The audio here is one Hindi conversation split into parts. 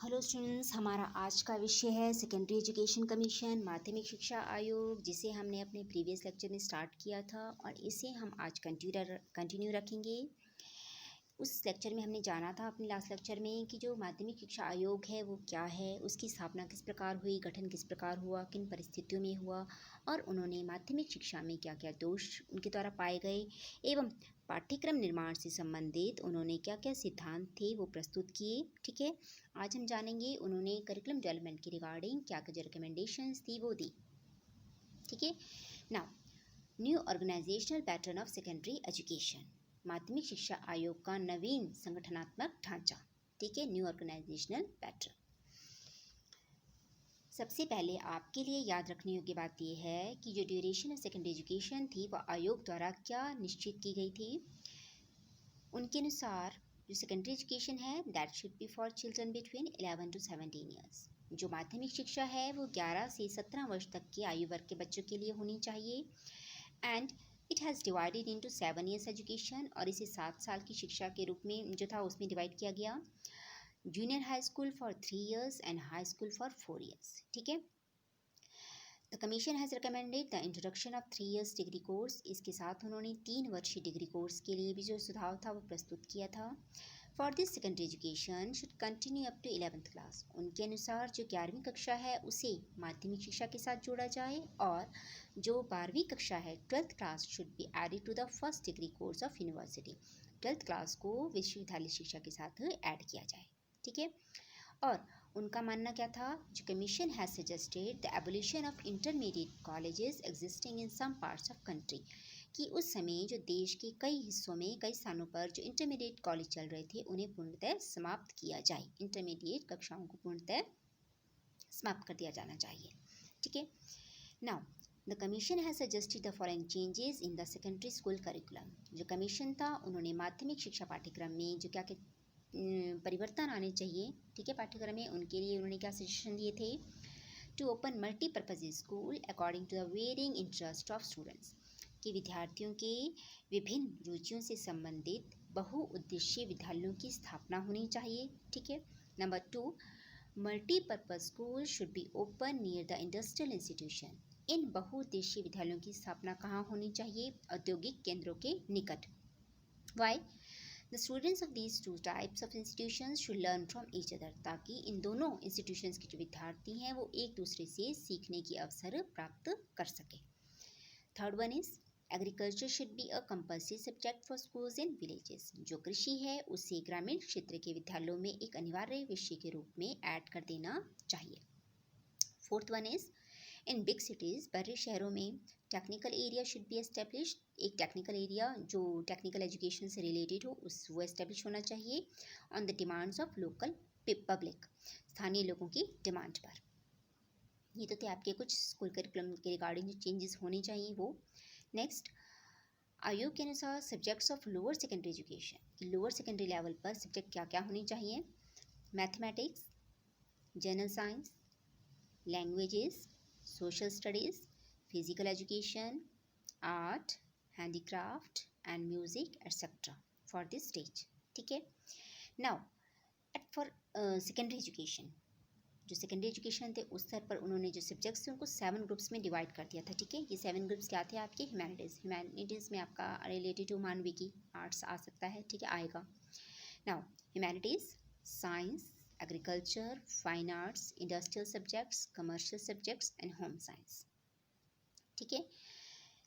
हेलो स्टूडेंट्स, हमारा आज का विषय है सेकेंडरी एजुकेशन कमीशन माध्यमिक शिक्षा आयोग, जिसे हमने अपने प्रीवियस लेक्चर में स्टार्ट किया था और इसे हम आज कंटिन्यू रखेंगे। उस लेक्चर में हमने जाना था अपने लास्ट लेक्चर में कि जो माध्यमिक शिक्षा आयोग है वो क्या है, उसकी स्थापना किस प्रकार हुई, गठन किस प्रकार हुआ, किन परिस्थितियों में हुआ और उन्होंने माध्यमिक शिक्षा में क्या क्या दोष उनके द्वारा पाए गए एवं पाठ्यक्रम निर्माण से संबंधित उन्होंने क्या क्या सिद्धांत थे वो प्रस्तुत किए। ठीक है, आज हम जानेंगे उन्होंने करिकुलम डेवलपमेंट के रिगार्डिंग क्या क्या जो रिकमेंडेशंस थी वो दी। ठीक है, now new organisational pattern of secondary education, माध्यमिक शिक्षा आयोग का नवीन संगठनात्मक ढांचा। ठीक है, न्यू ऑर्गेनाइजेशनल पैटर्न। सबसे पहले आपके लिए याद रखने योग्य बात यह है कि जो ड्यूरेशन ऑफ सेकेंडरी एजुकेशन थी वह आयोग द्वारा क्या निश्चित की गई थी। उनके अनुसार जो सेकेंडरी एजुकेशन है that should be for children between 11 to 17 years. जो माध्यमिक शिक्षा है वो 11 से 17 वर्ष तक के आयु वर्ग के बच्चों के लिए होनी चाहिए। And it has divided into 7 years education, और इसे 7 साल की शिक्षा के रूप में जो था उसमें डिवाइड किया गया। Junior high school for 3 years and high school for 4 years. ठीक है, the commission has recommended the introduction of 3 years degree course. इसके साथ उन्होंने 3 वर्षीय डिग्री कोर्स के लिए भी जो सुझाव था वो प्रस्तुत किया था। For this secondary education should continue up to 11th class. उनके अनुसार जो 11वीं कक्षा है उसे माध्यमिक शिक्षा के साथ जोड़ा जाए और जो 12वीं कक्षा है 12th class should be added to the first degree course of university. 12th class को विश्वविद्यालय शिक्षा के साथ ऐड किया जाए। ठीक है, और उनका मानना क्या था, जो commission has suggested the abolition of intermediate colleges existing in some parts of country, कि उस समय जो देश के कई हिस्सों में कई स्थानों पर जो इंटरमीडिएट कॉलेज चल रहे थे उन्हें पूर्णतः समाप्त किया जाए। इंटरमीडिएट कक्षाओं को पूर्णतः समाप्त कर दिया जाना चाहिए। ठीक है, now the commission has suggested the following changes in the secondary school curriculum. जो कमीशन था उन्होंने माध्यमिक शिक्षा पाठ्यक्रम में जो क्या परिवर्तन आने चाहिए, ठीक है, पाठ्यक्रम में, उनके लिए उन्होंने क्या सजेशन दिए थे। To open multipurpose school according to the varying interest of students, कि विद्यार्थियों के विभिन्न रुचियों से संबंधित बहुउद्देशीय विद्यालयों की स्थापना होनी चाहिए। ठीक है, number 2, multipurpose school should be open near the industrial institution. इन बहुउद्देशीय विद्यालयों की स्थापना कहाँ होनी चाहिए, औद्योगिक केंद्रों के निकट। Why The students of these two types of institutions should learn from each other, ताकि इन दोनों institutions के जो विद्यार्थी हैं वो एक दूसरे से सीखने की अवसर प्राप्त कर सके। Third one is agriculture should be a compulsory subject for schools in villages. जो कृषि है उसे ग्रामीण क्षेत्र के विद्यालयों में एक अनिवार्य विषय के रूप में ऐड कर देना चाहिए। Fourth one is in big cities, बड़े शहरों में technical area should be established. एक टेक्निकल एरिया जो टेक्निकल एजुकेशन से रिलेटेड हो वो एस्टेब्लिश होना चाहिए on the demands of local public, स्थानीय लोगों की डिमांड पर। ये तो थे आपके कुछ स्कूल करिकुलम के रिगार्डिंग जो चेंजेस होने चाहिए वो। नेक्स्ट, आयोग के अनुसार subjects of lower secondary education, lower secondary level पर सब्जेक्ट क्या क्या होने चाहिए। Mathematics, general science, languages, social studies, physical education, art, handicraft and music etcetera for this stage. ठीक है, now at for secondary education, जो सेकेंडरी एजुकेशन थे उस स्तर पर उन्होंने जो सब्जेक्ट्स थे उनको 7 ग्रुप्स में डिवाइड कर दिया था। ठीक है, ये 7 ग्रुप्स क्या थे आपके, ह्यूमैनिटीज़ में आपका रिलेटेड टू मानविकी आर्ट्स आ सकता है। ठीक है, आएगा। Now humanities, science, agriculture, fine arts, industrial subjects, commercial subjects and home science. ठीक है,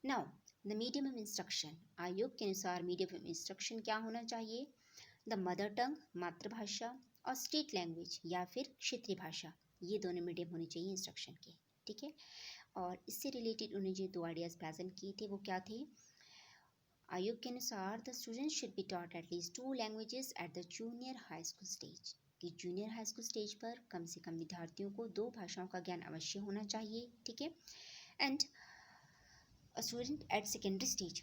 now the medium of instruction, आयोग के अनुसार मीडियम ऑफ इंस्ट्रक्शन क्या होना चाहिए। द मदर टंग, मातृभाषा, और स्टेट लैंग्वेज या फिर क्षेत्रीय भाषा, ये दोनों मीडियम होने चाहिए इंस्ट्रक्शन के। ठीक है, और इससे रिलेटेड उन्हें जो 2 आइडियाज़ प्रेजेंट किए थे वो क्या थे। आयोग के अनुसार the students should be taught at least 2 languages at the junior high school stage, कि जूनियर हाई स्कूल स्टेज पर कम से कम विद्यार्थियों को 2 भाषाओं का ज्ञान अवश्य होना चाहिए। ठीक है, and a student at secondary stage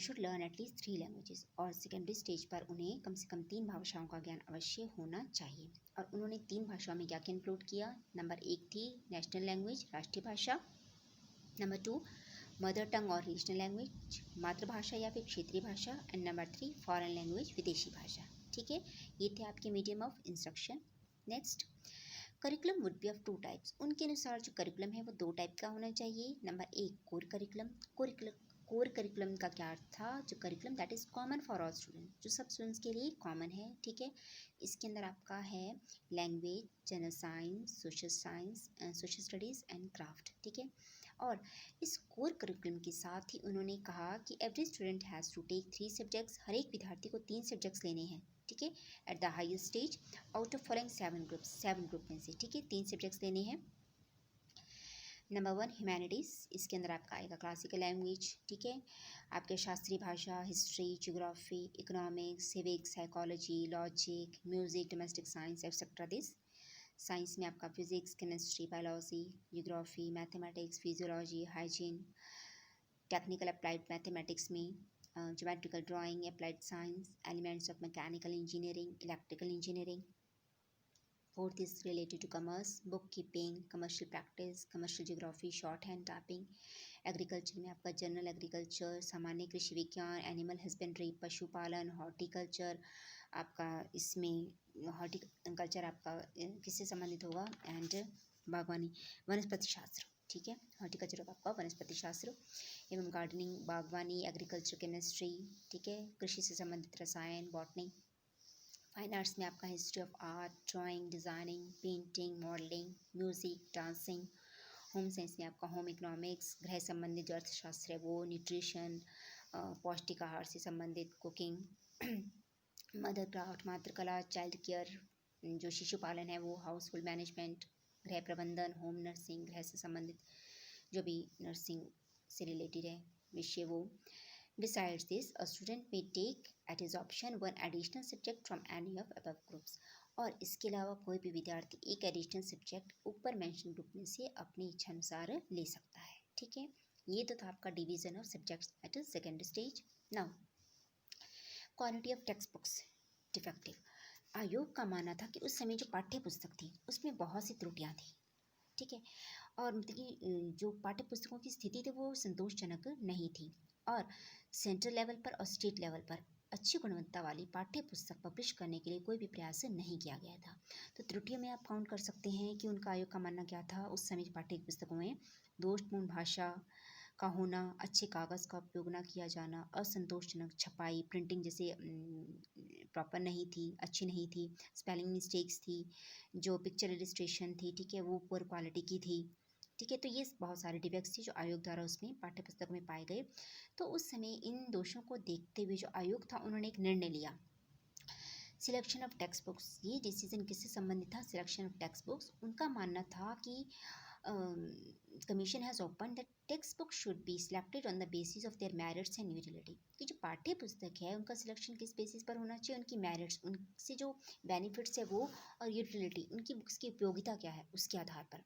should learn at least 3 languages, और सेकेंडरी स्टेज पर उन्हें कम से कम 3 भाषाओं का ज्ञान अवश्य होना चाहिए। और उन्होंने 3 भाषाओं में क्या क्या इंक्लूड किया। नंबर 1 थी नेशनल लैंग्वेज, राष्ट्रीय भाषा। नंबर 2 मदर टंग और रीजनल लैंग्वेज, मातृभाषा या फिर क्षेत्रीय भाषा। एंड नंबर 3 फॉरेन लैंग्वेज, विदेशी भाषा। ठीक है, ये थे आपके medium of instruction. Next, curriculum would be of two types. उनके अनुसार जो करिकुलम है वो दो टाइप का होना चाहिए। नंबर एक, कोर करिकुलम। कोर करिकुलम का क्या अर्थ था? जो curriculum that is common for all student, जो सब स्टूडेंट्स के लिए कॉमन है, ठीक है। इसके अंदर आपका है language, general science, social studies and craft, ठीक है। और इस कोर करिकुलम के साथ ही उन्होंने कहा कि every student has to take 3 subjects. हर एक विद्यार्थी को 3 सब्जेक्ट्स लेने हैं, ठीक है, at the highest stage out of following 7 group में से, ठीक है, 3 सब्जेक्ट्स लेने हैं। नंबर 1 ह्यूमैनिटीज़, इसके अंदर आपका आएगा क्लासिकल लैंग्वेज, ठीक है, आपके शास्त्रीय भाषा, history, geography, economics, civics, psychology, logic, music, domestic science etcetera this. Science में आपका physics, chemistry, biology, geography, mathematics, physiology, hygiene, technical applied mathematics में geometrical drawing, applied science, elements of mechanical engineering, electrical engineering. Fourth is related to commerce, bookkeeping, commercial practice, commercial geography, shorthand typing. Agriculture में आपका जनरल एग्रीकल्चर, सामान्य कृषि विज्ञान, एनिमल हस्बेंड्री, पशुपालन, हॉर्टिकल्चर। आपका इसमें हॉर्टिकल्चर आपका किससे संबंधित होगा? एंड बागवानी, वनस्पति शास्त्र, ठीक है। हॉर्टिकल्चर आपका वनस्पति शास्त्र एवं गार्डनिंग, बागवानी, एग्रीकल्चर, केमिस्ट्री, ठीक है, कृषि से संबंधित रसायन, बॉटनी। फाइन आर्ट्स में आपका history of art, drawing, designing, painting, modelling, music, dancing. Home science में आपका होम इकोनॉमिक्स, गृह संबंधित जो अर्थशास्त्र है वो, न्यूट्रिशन, पौष्टिक आहार से संबंधित, कुकिंग, मदर क्राफ्ट, मातृकला, चाइल्ड केयर, जो शिशु पालन है वो, हाउस होल्ड मैनेजमेंट, गृह प्रबंधन, होम नर्सिंग, गृह से संबंधित जो भी नर्सिंग से रिलेटेड है विषय वो। Besides this, a student may take at his option one additional subject from any of above groups. और इसके अलावा कोई भी विद्यार्थी एक एडिशनल सब्जेक्ट ऊपर मेंशन ग्रुप में से अपनी इच्छा अनुसार ले सकता है, ठीक है। ये तो था आपका division of subjects at a second stage. Now, quality of text books defective. आयोग का मानना था कि उस समय जो पाठ्य पुस्तक थी उसमें बहुत सी त्रुटियां थी, ठीक है, और मतलब कि जो पाठ्य पुस्तकों की स्थिति थी वो संतोषजनक नहीं थी, और सेंट्रल लेवल पर और स्टेट लेवल पर अच्छी गुणवत्ता वाली पाठ्य पुस्तक पब्लिश करने के लिए कोई भी प्रयास नहीं किया गया था। तो त्रुटियों में आप काउंट कर सकते हैं कि उनका आयोग का मानना क्या था? उस समय की पाठ्य पुस्तकों में दोषपूर्ण भाषा का होना, अच्छे कागज़ का उपयोग ना किया जाना, असंतोषजनक छपाई, प्रिंटिंग जैसे प्रॉपर नहीं थी, अच्छी नहीं थी, स्पेलिंग मिस्टेक्स थी, जो पिक्चर इलस्ट्रेशन थी, ठीक है, वो पुअर क्वालिटी की थी, ठीक है। तो ये बहुत सारे डिफेक्ट्स थे जो आयोग द्वारा उसमें पाठ्य पुस्तक में पाए गए। तो उस समय इन दोषों को देखते हुए जो आयोग था उन्होंने एक निर्णय लिया, सिलेक्शन ऑफ टेक्स्ट बुक्स। ये डिसीजन किससे संबंधित था? Selection of text books. उनका मानना था कि commission has open that text book should be selected on the basis of their merits and utility. कि जो पाठ्य पुस्तक है उनका सिलेक्शन किस बेसिस पर होना चाहिए? उनकी मेरिट्स, उनसे जो बेनिफिट्स है वो, और यूटिलिटी, उनकी बुक्स की उपयोगिता क्या है उसके आधार पर।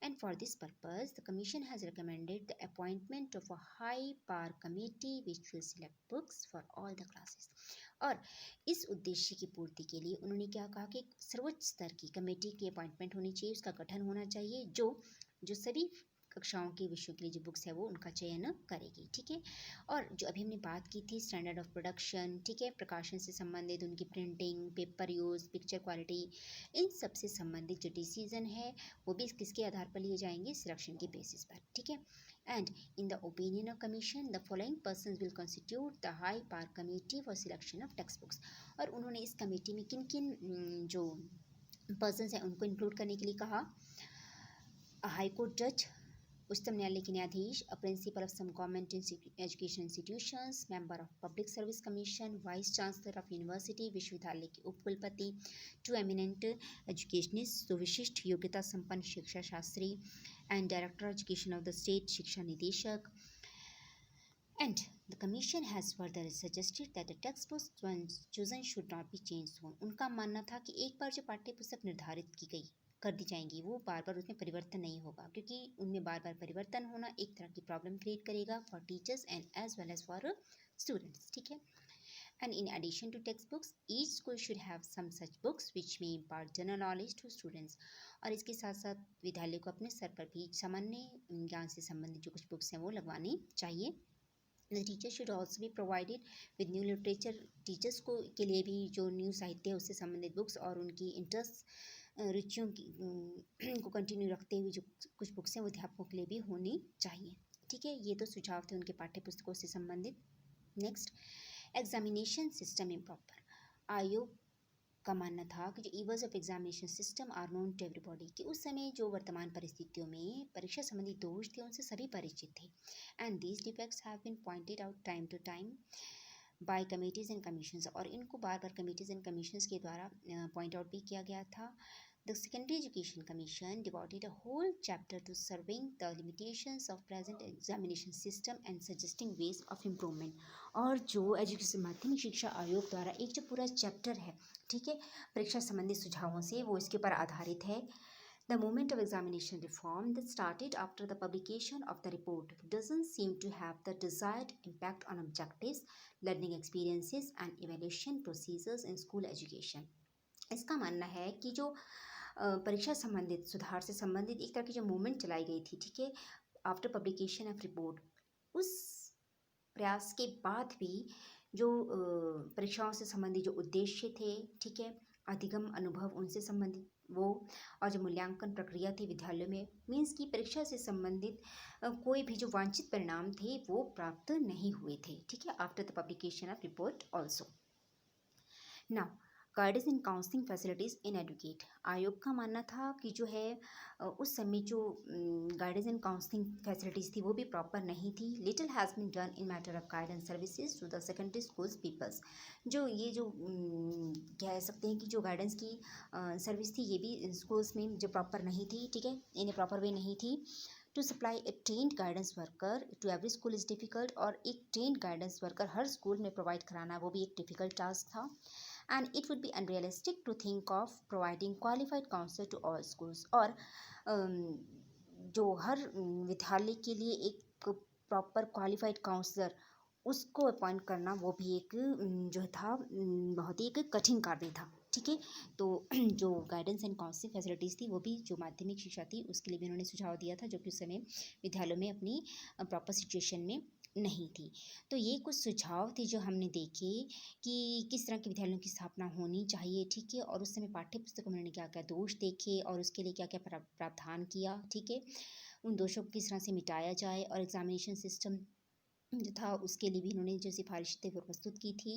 And for this purpose the commission has recommended the appointment of a high power committee which will select books for all the classes. और इस उद्देश्य की पूर्ति के लिए उन्होंने क्या कहा कि सर्वोच्च स्तर की कमेटी की अपॉइंटमेंट होनी चाहिए, उसका गठन होना चाहिए, जो सभी कक्षाओं के विषयों के लिए जो बुक्स है वो उनका चयन करेगी, ठीक है। और जो अभी हमने बात की थी स्टैंडर्ड ऑफ प्रोडक्शन, ठीक है, प्रकाशन से संबंधित उनकी printing, paper use, picture quality, इन सब से संबंधित जो डिसीजन है वो भी किसके आधार पर लिए जाएंगे? सिलेक्शन के बेसिस पर, ठीक है। And in the opinion of commission the following person will constitute the high power committee for selection of text books. और उन्होंने इस कमेटी में किन किन जो पर्सन हैं उनको इंक्लूड करने के लिए कहा। हाई कोर्ट जज, उच्चतम न्यायालय के न्यायाधीश, a principal of some government education institutions, member of public service commission, vice chancellor of university, विश्वविद्यालय के उपकुलपति, टू एमिनेंट एजुकेशनिस्ट, तो विशिष्ट योग्यता संपन्न शिक्षा Shastri, and director education of the state, शिक्षा निदेशक। And the commission has further suggested that the textbooks chosen should not be changed soon. उनका मानना था कि एक बार जो पाठ्य पुस्तक निर्धारित की गई कर दी जाएंगी वो बार बार उसमें परिवर्तन नहीं होगा, क्योंकि उनमें बार बार परिवर्तन होना एक तरह की प्रॉब्लम क्रिएट करेगा for teachers and as well as for students, ठीक है। And in addition to textbooks, each school should have some such books which may impart general knowledge to students. और इसके साथ साथ विद्यालय को अपने स्तर पर भी सामान्य ज्ञान से संबंधित जो कुछ बुक्स हैं वो लगवानी चाहिए। The teacher should also be provided with new literature. Teachers को के लिए भी जो न्यू साहित्य है उससे संबंधित बुक्स और उनकी इंटरेस्ट रुचियों की को कंटिन्यू रखते हुए जो कुछ बुक्स हैं वो अध्यापकों के लिए भी होनी चाहिए। ठीक है, ये तो सुझाव थे उनके पाठ्य पुस्तकों से संबंधित। Next, examination system improper. आयोग का मानना था कि जो evils of examination system are known to everybody, कि उस समय जो वर्तमान परिस्थितियों में परीक्षा संबंधी दोष थे उनसे सभी परिचित थे। And these defects have been pointed out time to time by committees and commissions, और इनको बार बार कमेटीज एंड कमीशंस के द्वारा पॉइंट आउट भी किया गया था। The Secondary Education Commission devoted a whole chapter to surveying the limitations of present examination system and suggesting ways of improvement। और जो एजुकेशन माध्यमिक शिक्षा आयोग द्वारा एक जो पूरा चैप्टर है, ठीक है, परीक्षा संबंधी सुझावों से, वो इसके ऊपर आधारित है। The movement of examination reform that started after the publication of the report doesn't seem to have the desired impact on objectives, learning experiences and evaluation procedures in school education। इसका मानना है कि जो परीक्षा संबंधित सुधार से संबंधित एक तरह की जो मूवमेंट चलाई गई थी, ठीक है, आफ्टर पब्लिकेशन ऑफ रिपोर्ट, उस प्रयास के बाद भी जो परीक्षाओं से संबंधित जो उद्देश्य थे, ठीक है, अधिगम अनुभव उनसे संबंधित वो, और जो मूल्यांकन प्रक्रिया थी विद्यालयों में, मीन्स की परीक्षा से संबंधित कोई भी जो वांछित परिणाम थे वो प्राप्त नहीं हुए थे। ठीक है, after the publication of report also. Now, guidance and counselling facilities in educate. आयोग का मानना था कि जो है उस समय जो गाइडेंस एंड काउंसलिंग फैसिलिटीज़ थी वो भी प्रॉपर नहीं थी। Little has been done in matter of guidance services to the secondary schools peoples. जो ये जो कह सकते हैं कि जो गाइडेंस की सर्विस थी ये भी स्कूल्स में जो प्रॉपर नहीं थी, ठीक है, इन्हें प्रॉपर वे नहीं थी। To supply a trained guidance worker to every school is difficult, और एक ट्रेंड गाइडेंस वर्कर हर स्कूल में प्रोवाइड कराना वो भी एक डिफ़िकल्ट टास्क था। And it would be unrealistic to think of providing qualified counselor to all schools। और जो हर विद्यालय के लिए एक प्रॉपर क्वालिफाइड काउंसलर उसको अपॉइंट करना वो भी एक जो था बहुत ही एक कठिन कार्य था। ठीक है, तो जो गाइडेंस एंड काउंसलिंग फैसिलिटीज़ थी वो भी जो माध्यमिक शिक्षा थी उसके लिए भी उन्होंने सुझाव दिया था, जो कि उस समय विद्यालयों में अपनी प्रॉपर सिचुएशन में नहीं थी। तो ये कुछ सुझाव थे जो हमने देखे कि किस तरह के विद्यालयों की स्थापना होनी चाहिए। ठीक है, और उस समय पाठ्य पुस्तकों में उन्होंने क्या क्या दोष देखे और उसके लिए क्या क्या प्रावधान किया। ठीक है, उन दोषों को किस तरह से मिटाया जाए, और एग्जामिनेशन सिस्टम जो था उसके लिए भी उन्होंने जो सिफारिश थी वो प्रस्तुत की थी,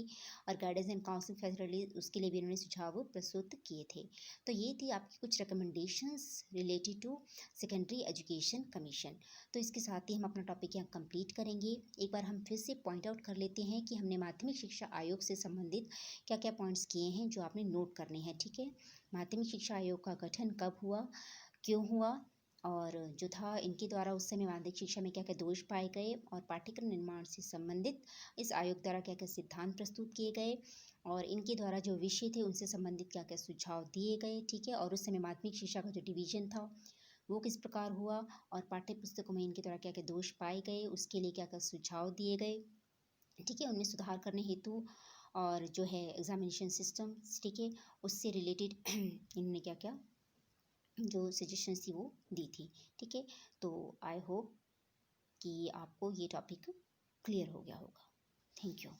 और गाइडेंस एंड काउंसलिंग फैसिलिटीज उसके लिए भी उन्होंने सुझाव प्रस्तुत किए थे। तो ये थी आपकी कुछ recommendations related to secondary education commission. तो इसके साथ ही हम अपना टॉपिक यहाँ कंप्लीट करेंगे। एक बार हम फिर से पॉइंट आउट कर लेते हैं कि हमने माध्यमिक शिक्षा आयोग से संबंधित क्या क्या पॉइंट्स किए हैं जो आपने नोट करने हैं। ठीक है, माध्यमिक शिक्षा आयोग का गठन कब हुआ, क्यों हुआ, और जो था इनके द्वारा उस समय माध्यमिक शिक्षा में क्या क्या दोष पाए गए, और पाठ्यक्रम निर्माण से संबंधित इस आयोग द्वारा क्या क्या सिद्धांत प्रस्तुत किए गए, और इनके द्वारा जो विषय थे उनसे संबंधित क्या क्या सुझाव दिए गए। ठीक है, और उस समय माध्यमिक शिक्षा का जो डिवीजन था वो किस प्रकार हुआ, और पाठ्य पुस्तकों में इनके द्वारा क्या क्या दोष पाए गए, उसके लिए क्या क्या सुझाव दिए गए। ठीक है, उनमें सुधार करने हेतु, और जो है एग्जामिनेशन सिस्टम, ठीक है, उससे रिलेटेड इन्होंने क्या क्या जो सजेशंस थी वो दी थी। ठीक है, तो आई होप कि आपको ये टॉपिक क्लियर हो गया होगा। Thank you.